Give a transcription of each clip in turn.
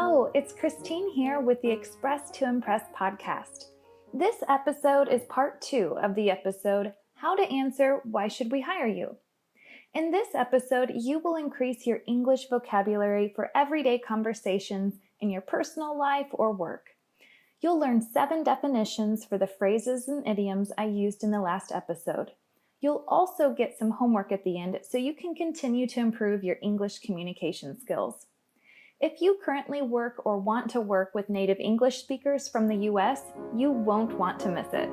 Hello, it's Christine here with the Express to Impress podcast. This episode is part 2 of the episode, How to Answer Why Should We Hire You? In this episode, you will increase your English vocabulary for everyday conversations in your personal life or work. You'll learn 7 definitions for the phrases and idioms I used in the last episode. You'll also get some homework at the end so you can continue to improve your English communication skills. If you currently work or want to work with native English speakers from the US, you won't want to miss it.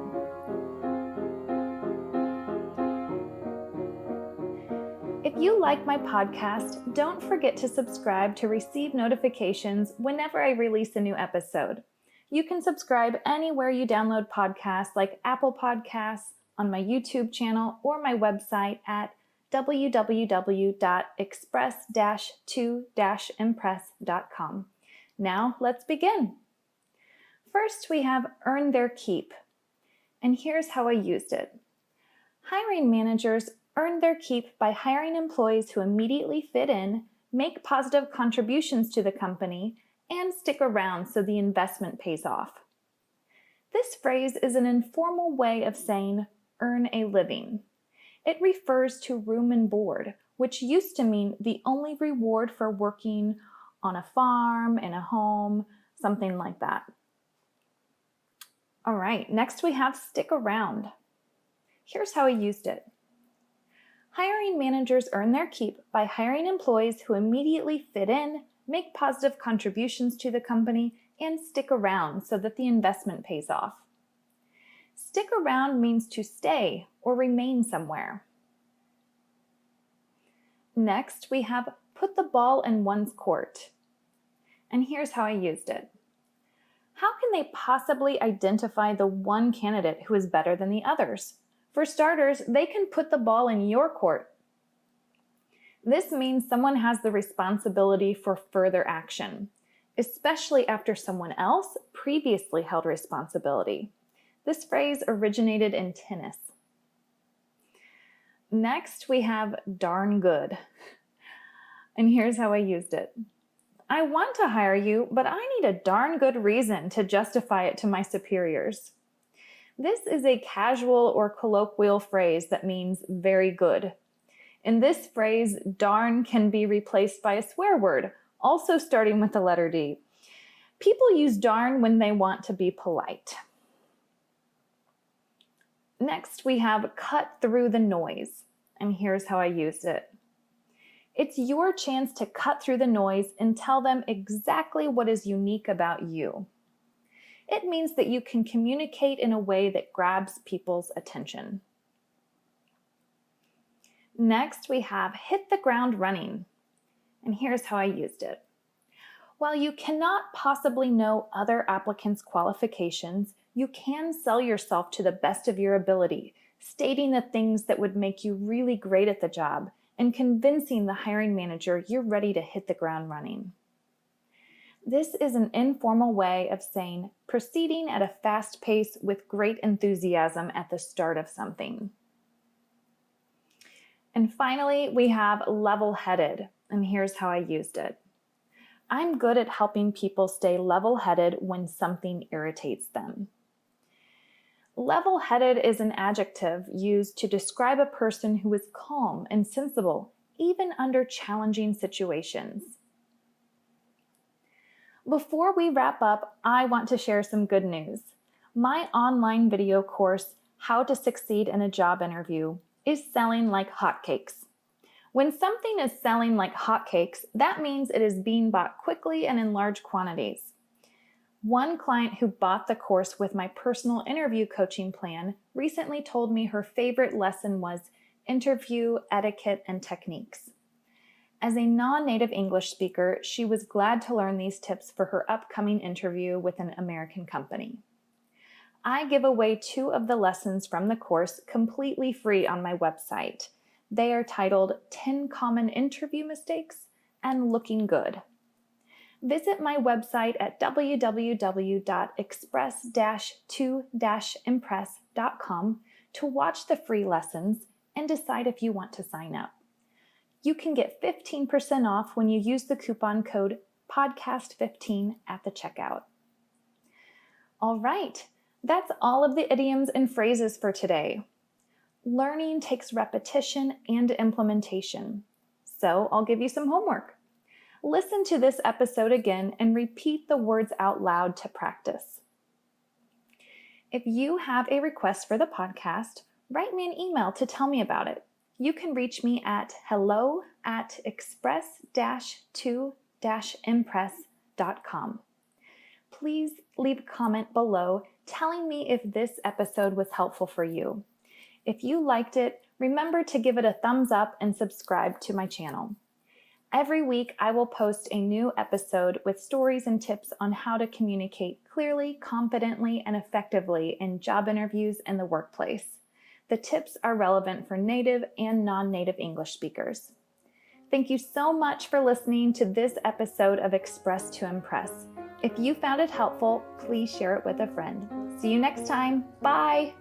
If you like my podcast, don't forget to subscribe to receive notifications whenever I release a new episode. You can subscribe anywhere you download podcasts like Apple Podcasts, on my YouTube channel, or my website at www.express-to-impress.com. Now, let's begin. First, we have earn their keep. And here's how I used it. Hiring managers earn their keep by hiring employees who immediately fit in, make positive contributions to the company, and stick around so the investment pays off. This phrase is an informal way of saying earn a living. It refers to room and board, which used to mean the only reward for working on a farm, in a home, something like that. All right, next we have stick around. Here's how I used it. Hiring managers earn their keep by hiring employees who immediately fit in, make positive contributions to the company, and stick around so that the investment pays off. Stick around means to stay or remain somewhere. Next, we have put the ball in one's court. And here's how I used it. How can they possibly identify the one candidate who is better than the others? For starters, they can put the ball in your court. This means someone has the responsibility for further action, especially after someone else previously held responsibility. This phrase originated in tennis. Next, we have darn good. And here's how I used it. I want to hire you, but I need a darn good reason to justify it to my superiors. This is a casual or colloquial phrase that means very good. In this phrase, darn can be replaced by a swear word, also starting with the letter D. People use darn when they want to be polite. Next, we have cut through the noise, and here's how I used it. It's your chance to cut through the noise and tell them exactly what is unique about you. It means that you can communicate in a way that grabs people's attention. Next, we have hit the ground running, and here's how I used it. While you cannot possibly know other applicants' qualifications, you can sell yourself to the best of your ability, stating the things that would make you really great at the job and convincing the hiring manager you're ready to hit the ground running. This is an informal way of saying proceeding at a fast pace with great enthusiasm at the start of something. And finally, we have level-headed, and here's how I used it. I'm good at helping people stay level-headed when something irritates them. Level-headed is an adjective used to describe a person who is calm and sensible, even under challenging situations. Before we wrap up, I want to share some good news. My online video course, How to Succeed in a Job Interview, is selling like hotcakes. When something is selling like hotcakes, that means it is being bought quickly and in large quantities. One client who bought the course with my personal interview coaching plan recently told me her favorite lesson was interview etiquette and techniques. As a non-native English speaker, she was glad to learn these tips for her upcoming interview with an American company. I give away 2 of the lessons from the course completely free on my website. They are titled 10 Common Interview Mistakes and Looking Good. Visit my website at www.express-to-impress.com to watch the free lessons and decide if you want to sign up. You can get 15% off when you use the coupon code podcast15 at the checkout. All right, that's all of the idioms and phrases for today. Learning takes repetition and implementation. So I'll give you some homework. Listen to this episode again and repeat the words out loud to practice. If you have a request for the podcast, write me an email to tell me about it. You can reach me at hello@express-2-impress.com. Please leave a comment below telling me if this episode was helpful for you. If you liked it, remember to give it a thumbs up and subscribe to my channel. Every week, I will post a new episode with stories and tips on how to communicate clearly, confidently, and effectively in job interviews and the workplace. The tips are relevant for native and non-native English speakers. Thank you so much for listening to this episode of Express to Impress. If you found it helpful, please share it with a friend. See you next time. Bye!